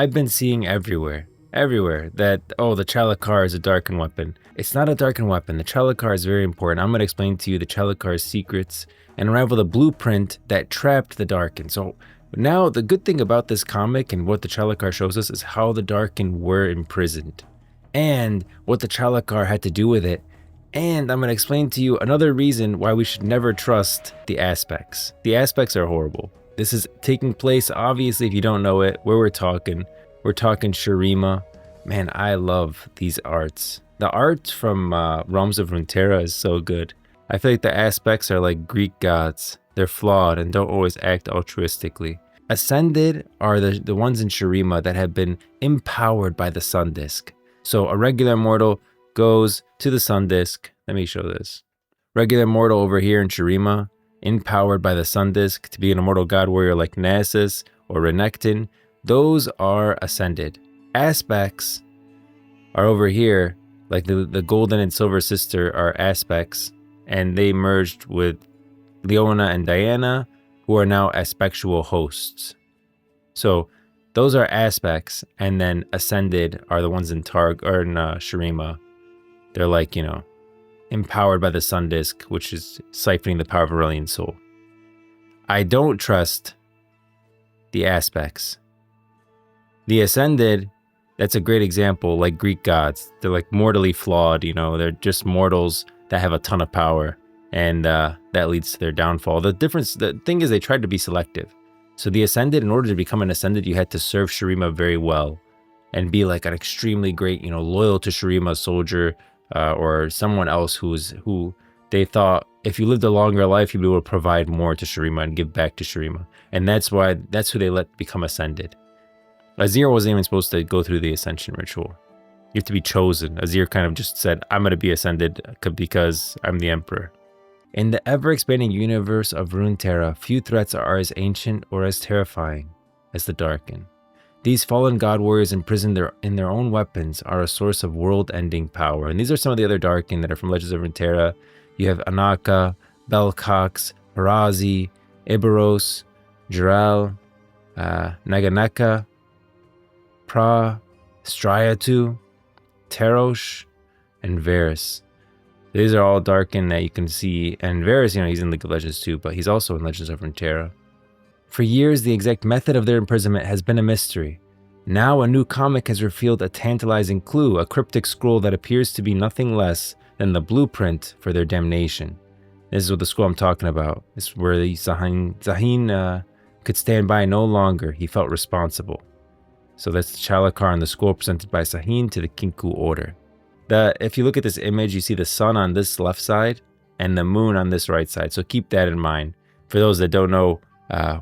I've been seeing everywhere that, oh, the Chalicar is a Darkin weapon. It's not a Darkin weapon. The Chalicar is very important. I'm going to explain to you the Chalicar's secrets and unravel the blueprint that trapped the Darkin. So now the good thing about this comic and what the Chalicar shows us is how the Darkin were imprisoned and what the Chalicar had to do with it. And I'm going to explain to you another reason why we should never trust the aspects. The aspects are horrible. This is taking place, obviously, if you don't know it, where we're talking Shurima. Man, I love these arts. The art from Realms of Runeterra is so good. I feel like the aspects are like Greek gods. They're flawed and don't always act altruistically. Ascended are the ones in Shurima that have been empowered by the Sun Disk. So a regular mortal goes to the Sun Disk. Let me show this. Regular mortal over here in Shurima, empowered by the Sun Disk to be an immortal god warrior like Nasus or Renekton. Those are ascended. Aspects are over here, like the golden and silver sister are aspects, and they merged with Leona and Diana, who are now aspectual hosts. So those are aspects, and then ascended are the ones in Shurima. They're like, you know, empowered by the Sun Disk, which is siphoning the power of Aurelian Soul. I don't trust the aspects. The Ascended, that's a great example, like Greek gods. They're like mortally flawed, you know, they're just mortals that have a ton of power, and that leads to their downfall. The thing is, they tried to be selective. So the Ascended, in order to become an Ascended, you had to serve Shurima very well and be like an extremely great, you know, loyal to Shurima soldier, or someone else who they thought if you lived a longer life, you'd be able to provide more to Shurima and give back to Shurima. And that's who they let become Ascended. Azir wasn't even supposed to go through the Ascension ritual. You have to be chosen. Azir kind of just said, I'm going to be Ascended because I'm the Emperor. In the ever-expanding universe of Runeterra, few threats are as ancient or as terrifying as the Darkin. These fallen god warriors imprisoned in their own weapons are a source of world-ending power. And these are some of the other Darkin that are from Legends of Runeterra. You have Anaka, Belcox, Parazi, Iberos, Jural, Naganeka, Pra, Striatu, Terosh, and Varus. These are all Darkin that you can see. And Varus, you know, he's in League of Legends too, but he's also in Legends of Runeterra. For years, the exact method of their imprisonment has been a mystery. Now, a new comic has revealed a tantalizing clue, a cryptic scroll that appears to be nothing less than the blueprint for their damnation. This is what the scroll I'm talking about. This is where the Zaahen could stand by no longer. He felt responsible. So that's the Chalicar and the scroll presented by Zaahen to the Kinku Order. If you look at this image, you see the sun on this left side and the moon on this right side. So keep that in mind. For those that don't know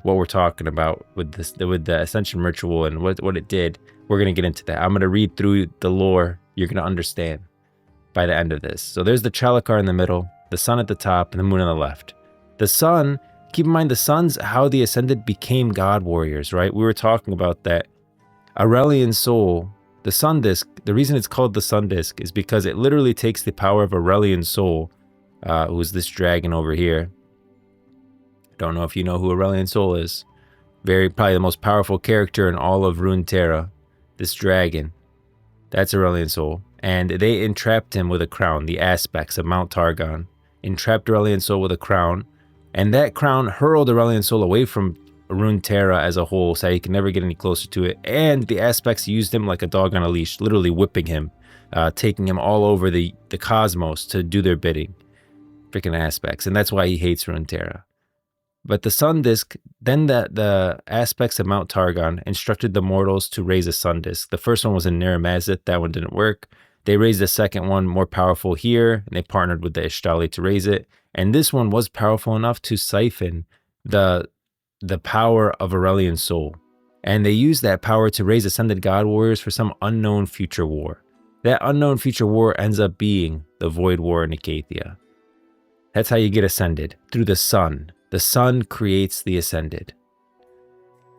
what we're talking about with the Ascension ritual and what it did, we're going to get into that. I'm going to read through the lore. You're going to understand by the end of this. So there's the Chalicar in the middle, the sun at the top, and the moon on the left. The sun, keep in mind the sun's how the Ascended became god warriors, right? We were talking about that. Aurelian Soul, the Sun Disk, the reason it's called the Sun Disk is because it literally takes the power of Aurelian Soul, who's this dragon over here. Don't know if you know who Aurelian Soul is. Probably the most powerful character in all of Runeterra. This dragon. That's Aurelian Soul. And they entrapped him with a crown. The aspects of Mount Targon entrapped Aurelian Soul with a crown. And that crown hurled Aurelian Soul away from Runeterra as a whole, so he can never get any closer to it. And the aspects used him like a dog on a leash, literally whipping him, taking him all over the cosmos to do their bidding. Freaking aspects. And that's why he hates Runeterra. But the Sun Disk, then the aspects of Mount Targon instructed the mortals to raise a Sun Disk. The first one was in Naramazith. That one didn't work. They raised the second one, more powerful here, and they partnered with the Ishtali to raise it. And this one was powerful enough to siphon the power of Aurelian Soul. And they used that power to raise Ascended God Warriors for some unknown future war. That unknown future war ends up being the Void War in Acathia. That's how you get Ascended, through the sun. The sun creates the Ascended.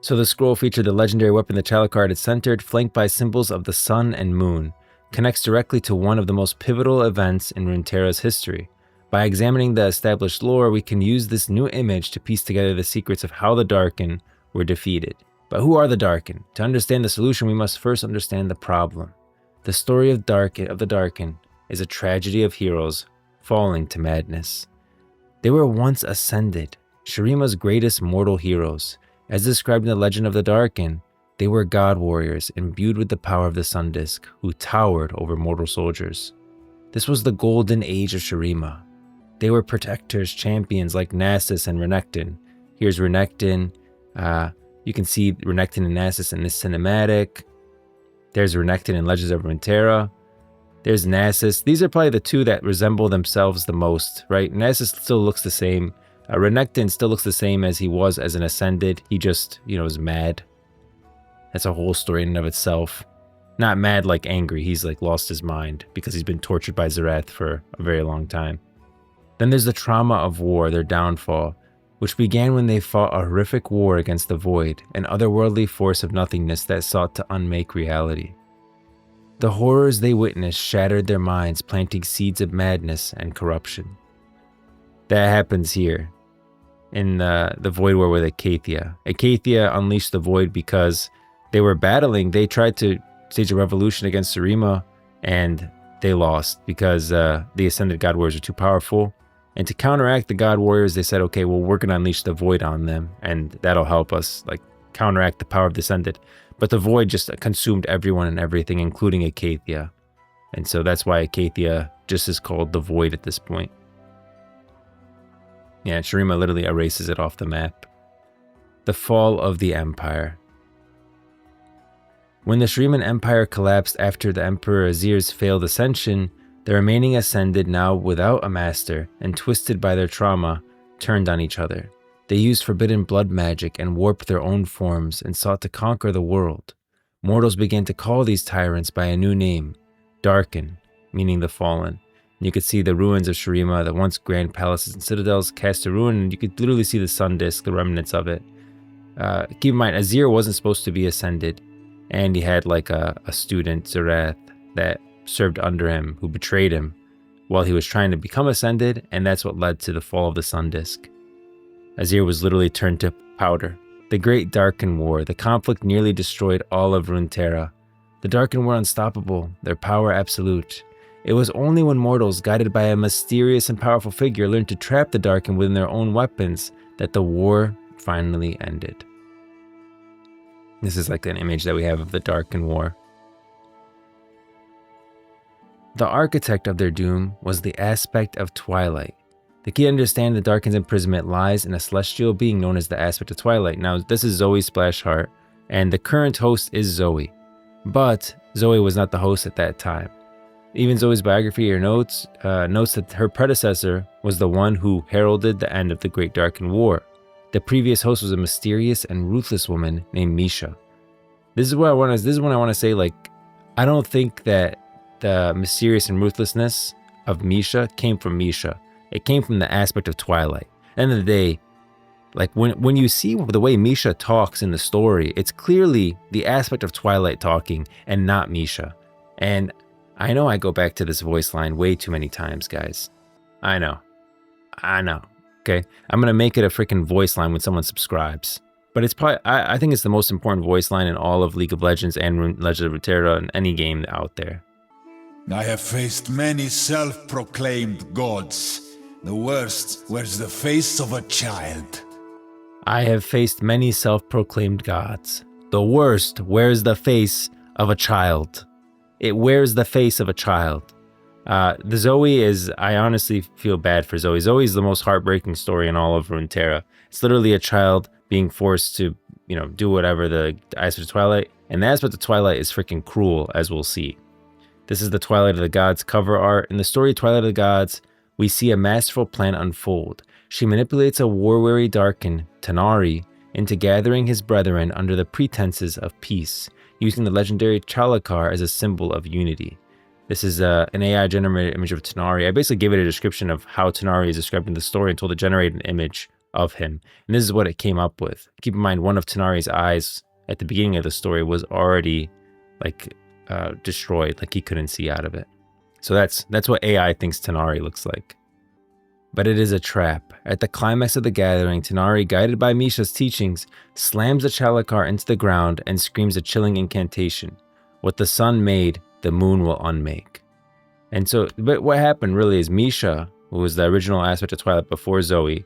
So the scroll featured the legendary weapon the Chalicar at its center, flanked by symbols of the sun and moon, connects directly to one of the most pivotal events in Runeterra's history. By examining the established lore, we can use this new image to piece together the secrets of how the Darkin were defeated. But who are the Darkin? To understand the solution, we must first understand the problem. The story of the Darkin is a tragedy of heroes falling to madness. They were once ascended, Shurima's greatest mortal heroes. As described in the legend of the Darkin, they were god warriors imbued with the power of the sun disk, who towered over mortal soldiers. This was the golden age of Shurima. They were protectors, champions like Nasus and Renekton. Here's Renekton. You can see Renekton and Nasus in this cinematic. There's Renekton in Legends of Runeterra. There's Nasus. These are probably the two that resemble themselves the most, right? Nasus still looks the same. Renekton still looks the same as he was as an Ascended. He just, is mad. That's a whole story in and of itself. Not mad like angry. He's like lost his mind because he's been tortured by Zerath for a very long time. Then there's the trauma of war, their downfall, which began when they fought a horrific war against the Void, an otherworldly force of nothingness that sought to unmake reality. The horrors they witnessed shattered their minds, planting seeds of madness and corruption. That happens here in the Void War with Acathia. Acathia unleashed the Void because they were battling. They tried to stage a revolution against Shurima, and they lost because the Ascended God Warriors are too powerful. And to counteract the God Warriors, they said, okay, well, we're going to unleash the Void on them, and that'll help us counteract the power of the Ascended. But the Void just consumed everyone and everything, including Acathia. And so that's why Acathia just is called the Void at this point. Yeah, Shurima literally erases it off the map. The fall of the Empire. When the Shuriman Empire collapsed after the Emperor Azir's failed ascension, the remaining Ascended, now without a master and twisted by their trauma, turned on each other. They used forbidden blood magic and warped their own forms and sought to conquer the world. Mortals began to call these tyrants by a new name, Darkin, meaning the Fallen. And you could see the ruins of Shurima, the once grand palaces and citadels, cast to ruin, and you could literally see the sun disk, the remnants of it. Keep in mind, Azir wasn't supposed to be ascended, and he had a student, Zerath, that served under him, who betrayed him while he was trying to become ascended, and that's what led to the fall of the sun disk. Azir was literally turned to powder. The Great Darkin War, the conflict nearly destroyed all of Runeterra. The Darkin were unstoppable, their power absolute. It was only when mortals, guided by a mysterious and powerful figure, learned to trap the Darkin within their own weapons that the war finally ended. This is an image that we have of the Darkin War. The architect of their doom was the aspect of Twilight. The key to understand the Darkin's imprisonment lies in a celestial being known as the aspect of Twilight. Now, this is Zoe Splashheart, and the current host is Zoe. But Zoe was not the host at that time. Even Zoe's biography or notes that her predecessor was the one who heralded the end of the Great Darkin War. The previous host was a mysterious and ruthless woman named Misha. This is when I want to say, I don't think that the mysterious and ruthlessness of Misha came from Misha. It came from the aspect of Twilight. At the end of the day, when you see the way Misha talks in the story, it's clearly the aspect of Twilight talking and not Misha. And I know I go back to this voice line way too many times, guys. I know. Okay? I'm going to make it a freaking voice line when someone subscribes. But it's probably, I think it's the most important voice line in all of League of Legends and Legends of Runeterra and any game out there. I have faced many self-proclaimed gods. The worst wears the face of a child. I have faced many self-proclaimed gods. The worst wears the face of a child. It wears the face of a child. The Zoe is, I honestly feel bad for Zoe. Zoe is the most heartbreaking story in all of Runeterra. It's literally a child being forced to, do whatever the aspect of Twilight. And the aspect of Twilight is freaking cruel, as we'll see. This is the Twilight of the Gods cover art. In the story Twilight of the Gods, we see a masterful plan unfold. She manipulates a war-weary Darkin, Tanari, into gathering his brethren under the pretenses of peace, using the legendary Chalicar as a symbol of unity. This is an AI-generated image of Tanari. I basically gave it a description of how Tanari is described in the story and told it to generate an image of him. And this is what it came up with. Keep in mind, one of Tanari's eyes at the beginning of the story was already destroyed, he couldn't see out of it. So that's what AI thinks Tanari looks like. But it is a trap. At the climax of the gathering, Tanari, guided by Misha's teachings, slams the Chalicar into the ground and screams a chilling incantation. What the sun made, the moon will unmake. And so, but what happened really is Misha, who was the original aspect of Twilight before Zoe,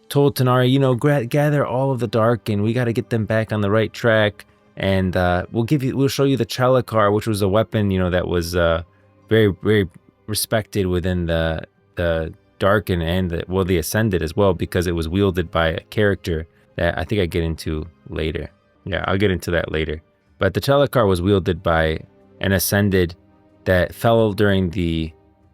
told Tanari, gather all of the Darkin. We got to get them back on the right track, and we'll show you the Chalicar, which was a weapon, that was very, very respected within the Darkin and the Ascended as well, because it was wielded by a character that I think I get into later. Yeah, I'll get into that later. But the Chalicar was wielded by an Ascended that fell during the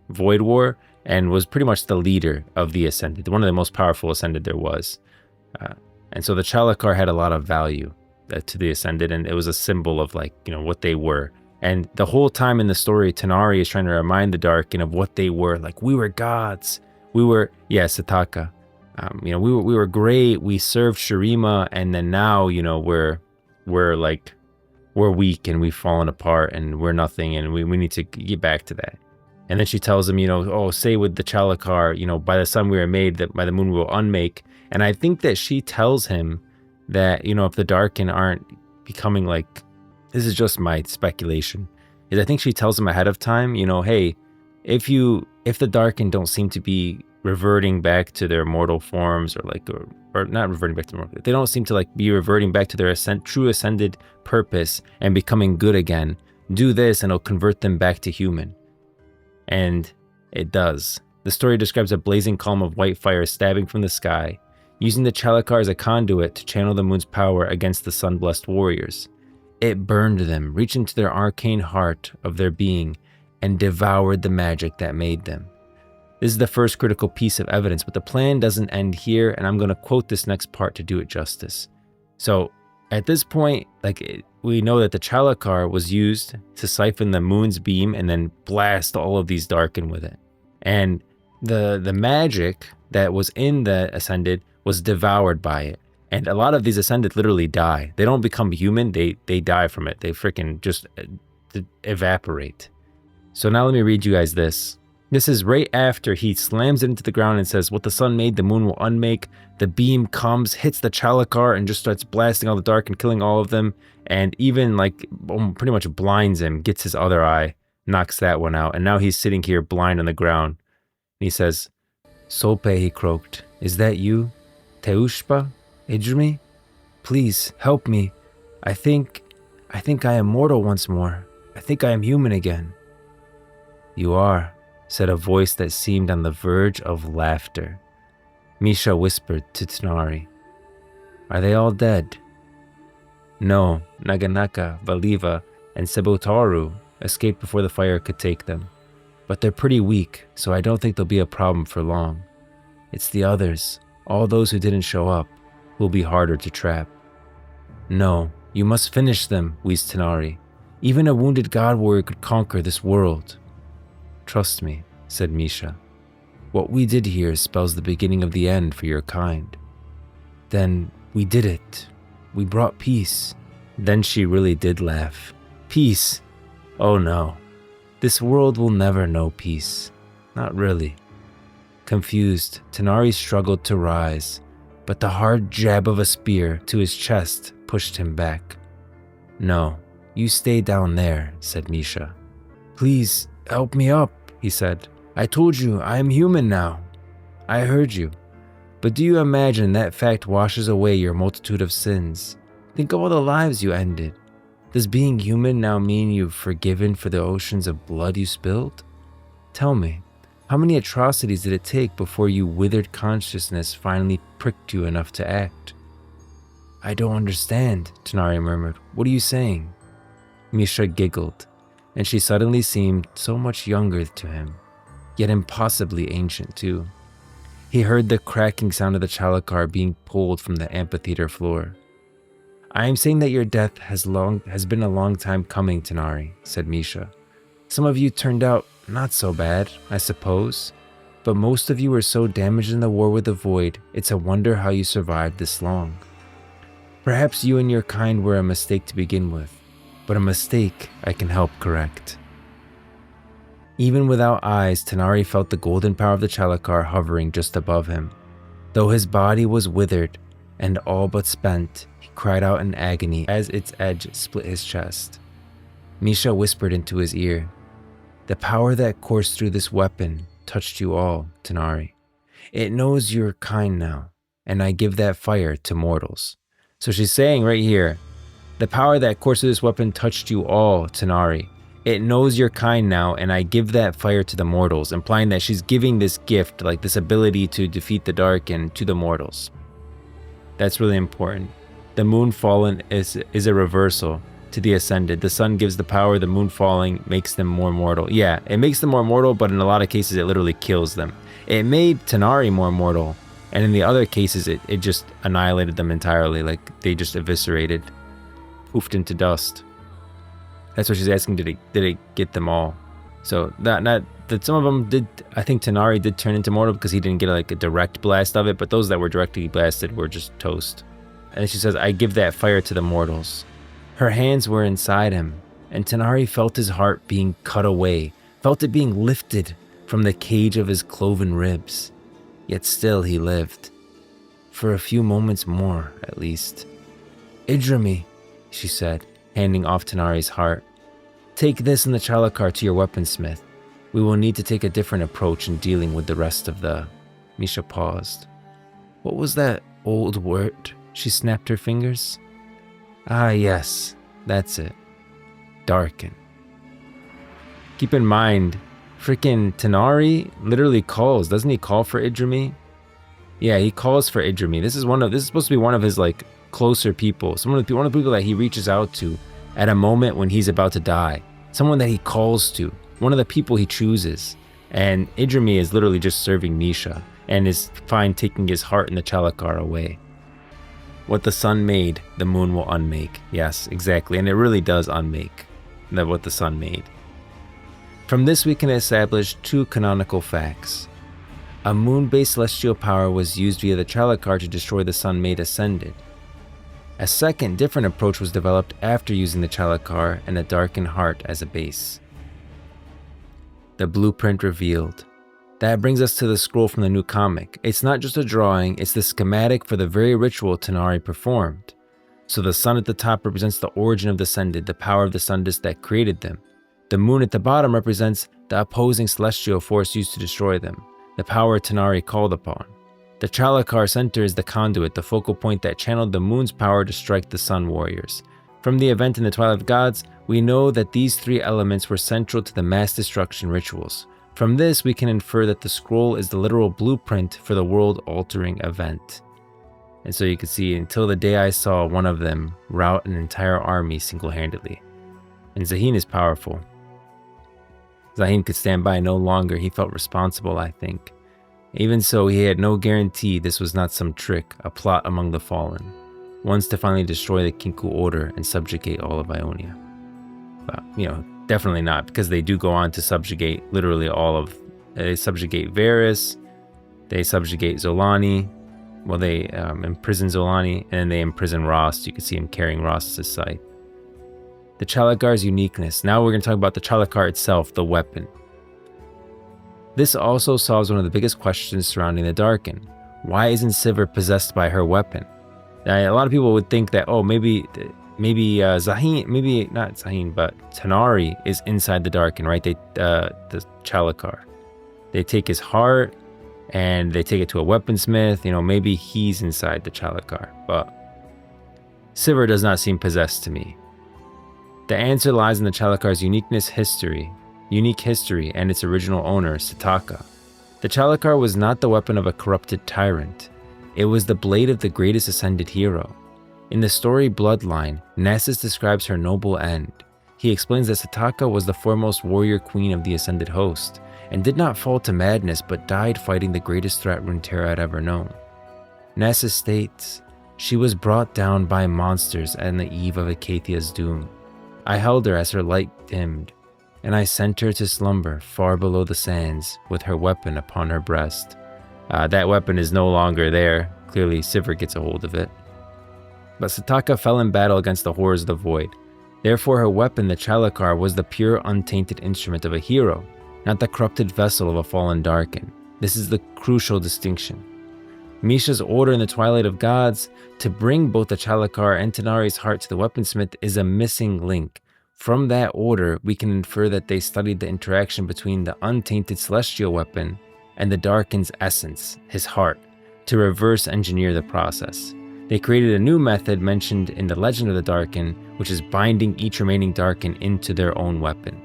Void War and was pretty much the leader of the Ascended, one of the most powerful Ascended there was. And so the Chalicar had a lot of value to the Ascended, and it was a symbol of what they were. And the whole time in the story, Tanari is trying to remind the Darkin of what they were. Like, we were gods. We were, Sataka. We were great. We served Shurima, and then now, we're weak and we've fallen apart and we're nothing, and we need to get back to that. And then she tells him, say with the Chalicar, by the sun we were made, that by the moon we will unmake. And I think that she tells him that, if the Darkin aren't becoming this is just my speculation, is I think she tells him ahead of time, hey, if the Darkin don't seem to be reverting back to their mortal forms, or not reverting back to mortal, they don't seem to be reverting back to their true ascended purpose and becoming good again, do this and it'll convert them back to human. And it does. The story describes a blazing column of white fire stabbing from the sky, using the Chalicar as a conduit to channel the moon's power against the sun-blessed warriors. It burned them, reached into their arcane heart of their being, and devoured the magic that made them. This is the first critical piece of evidence, but the plan doesn't end here, and I'm going to quote this next part to do it justice. So, at this point, we know that the Chalicar was used to siphon the moon's beam and then blast all of these Darkin with it. And the magic that was in the Ascended was devoured by it. And a lot of these Ascended literally die. They don't become human, they die from it. They freaking just evaporate. So now let me read you guys this. This is right after he slams it into the ground and says, what the sun made, the moon will unmake. The beam comes, hits the Chalicar, and just starts blasting all the Darkin, killing all of them. And even pretty much blinds him, gets his other eye, knocks that one out. And now he's sitting here blind on the ground. And he says, Sope, he croaked, is that you? Teushpa? Idrimi? Please, help me. I think I am mortal once more. I think I am human again. You are, said a voice that seemed on the verge of laughter. Misha whispered to Tanari, are they all dead? No, Naganaka, Valiva, and Sebutaru escaped before the fire could take them. But they're pretty weak, so I don't think they'll be a problem for long. It's the others, all those who didn't show up, who will be harder to trap. No, you must finish them, wheezed Tanari. Even a wounded god warrior could conquer this world. Trust me, said Misha. What we did here spells the beginning of the end for your kind. Then we did it. We brought peace. Then she really did laugh. Peace? Oh no. This world will never know peace. Not really. Confused, Tanari struggled to rise, but the hard jab of a spear to his chest pushed him back. No, you stay down there, said Misha. Please, help me up, he said. I told you, I am human now. I heard you. But do you imagine that fact washes away your multitude of sins? Think of all the lives you ended. Does being human now mean you've forgiven for the oceans of blood you spilled? Tell me, how many atrocities did it take before your withered consciousness finally pricked you enough to act? I don't understand, Tanari murmured. What are you saying? Misha giggled, and she suddenly seemed so much younger to him, yet impossibly ancient too. He heard the cracking sound of the Chalicar being pulled from the amphitheater floor. I am saying that your death has been a long time coming, Tanari, said Misha. Some of you turned out not so bad, I suppose, but most of you were so damaged in the war with the Void, it's a wonder how you survived this long. Perhaps you and your kind were a mistake to begin with, but a mistake I can help correct. Even without eyes, Tanari felt the golden power of the Chalicar hovering just above him. Though his body was withered and all but spent, he cried out in agony as its edge split his chest. Misha whispered into his ear, "The power that coursed through this weapon touched you all, Tanari. It knows you're kind now, and I give that fire to mortals." So she's saying right here, the power that coursed through this weapon touched you all, Tanari. It knows you're kind now, and I give that fire to the mortals, implying that she's giving this gift, like this ability to defeat the Darkin, to the mortals. That's really important. The moon fallen is a reversal to the ascended. The sun gives the power, the moon falling makes them more mortal. Yeah, it makes them more mortal, but in a lot of cases it literally kills them. It made Tanari more mortal, and in the other cases it just annihilated them entirely, like they just eviscerated, poofed into dust. That's what she's asking, did it get them all? So that some of them did. I think Tanari did turn into mortal because he didn't get like a direct blast of it, but those that were directly blasted were just toast. And she says, I give that fire to the mortals. Her hands were inside him, and Tanari felt his heart being cut away, felt it being lifted from the cage of his cloven ribs. Yet still he lived. For a few moments more, at least. "Idrami," she said, handing off Tanari's heart. "Take this and the Chalicar to your weaponsmith. We will need to take a different approach in dealing with the rest of the..." Misha paused. What was that old word? She snapped her fingers. Ah, yes, that's it. Darkin. Keep in mind, freaking Tanari literally calls. Doesn't he call for Idrami? Yeah, he calls for Idrami. This is supposed to be one of his like closer people. One of the people that he reaches out to at a moment when he's about to die. Someone that he calls to. One of the people he chooses. And Idrami is literally just serving Misha and is fine taking his heart and the Chalicar away. What the sun made, the moon will unmake. Yes, exactly. And it really does unmake what the sun made. From this we can establish two canonical facts. A moon-based celestial power was used via the Chalicar to destroy the sun-made ascended. A second, different approach was developed after using the Chalicar and a Darkin heart as a base. The blueprint revealed. That brings us to the scroll from the new comic. It's not just a drawing, it's the schematic for the very ritual Tanari performed. So the sun at the top represents the origin of the ascended, the power of the sun disk that created them. The moon at the bottom represents the opposing celestial force used to destroy them, the power Tanari called upon. The Chalicar center is the conduit, the focal point that channeled the moon's power to strike the sun warriors. From the event in the Twilight of Gods, we know that these three elements were central to the mass destruction rituals. From this, we can infer that the scroll is the literal blueprint for the world-altering event. And so you can see, until the day I saw one of them rout an entire army single-handedly. And Zaahen is powerful. Zaahen could stand by no longer. He felt responsible, I think. Even so, he had no guarantee this was not some trick, a plot among the fallen, once to finally destroy the Kinku Order and subjugate all of Ionia. But, definitely not, because they do go on to subjugate literally all of... They subjugate Varys, they subjugate Zolani, well, they imprison Zolani, and then they imprison Rost. You can see him carrying Rost's scythe. The Chalicar's uniqueness. Now we're going to talk about the Chalicar itself, the weapon. This also solves one of the biggest questions surrounding the Darkin. Why isn't Sivir possessed by her weapon? Now, a lot of people would think that, oh, maybe Zaahen, maybe not Zaahen, but Tanari is inside the Darkin, right? The Chalicar. They take his heart and they take it to a weaponsmith. Maybe he's inside the Chalicar, but Sivir does not seem possessed to me. The answer lies in the Chalicar's unique history, and its original owner, Setaka. The Chalicar was not the weapon of a corrupted tyrant. It was the blade of the greatest ascended hero. In the story Bloodline, Nasus describes her noble end. He explains that Setaka was the foremost warrior queen of the ascended host, and did not fall to madness but died fighting the greatest threat Runeterra had ever known. Nasus states, "She was brought down by monsters on the eve of Acacia's doom. I held her as her light dimmed, and I sent her to slumber far below the sands with her weapon upon her breast." That weapon is no longer there. Clearly Sivir gets a hold of it. But Setaka fell in battle against the horrors of the void. Therefore her weapon, the Chalicar, was the pure untainted instrument of a hero. not the corrupted vessel of a fallen Darkin. This is the crucial distinction. Misha's order in the Twilight of Gods to bring both the Chalicar and Tanari's heart to the weaponsmith is a missing link. From that order, we can infer that they studied the interaction between the untainted celestial weapon and the Darkin's essence, his heart, to reverse engineer the process. They created a new method mentioned in the Legend of the Darkin, which is binding each remaining Darkin into their own weapon.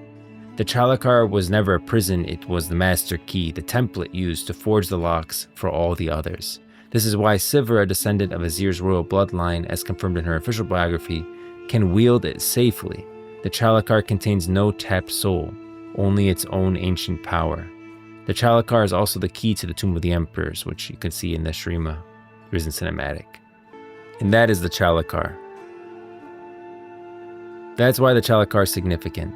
The Chalicar was never a prison, it was the master key, the template used to forge the locks for all the others. This is why Sivir, a descendant of Azir's royal bloodline, as confirmed in her official biography, can wield it safely. The Chalicar contains no tapped soul, only its own ancient power. The Chalicar is also the key to the Tomb of the Emperors, which you can see in the Shrima Risen Cinematic. And that is the Chalicar. That's why the Chalicar is significant.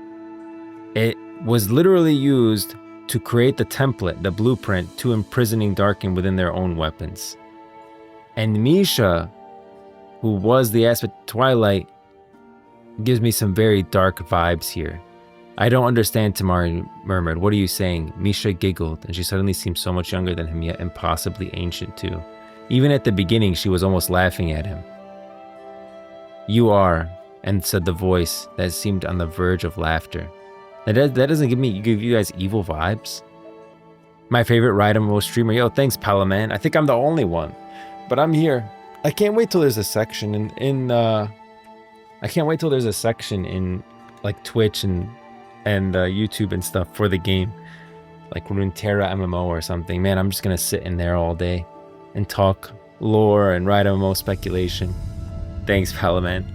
It was literally used to create the template, the blueprint, to imprisoning Darkin within their own weapons. And Misha, who was the aspect of Twilight, gives me some very dark vibes here. I don't understand, Tamari murmured. What are you saying? Misha giggled, and she suddenly seemed so much younger than him, yet impossibly ancient too. Even at the beginning, she was almost laughing at him. You are, and said the voice that seemed on the verge of laughter. That doesn't give you guys evil vibes? My favorite riotmmo streamer. Yo, thanks, Palaman. I think I'm the only one. But I'm here. I can't wait till there's a section I can't wait till there's a section in like Twitch and YouTube and stuff for the game. Like Runeterra MMO or something. Man, I'm just gonna sit in there all day and talk lore and riotmmo speculation. Thanks, Palaman.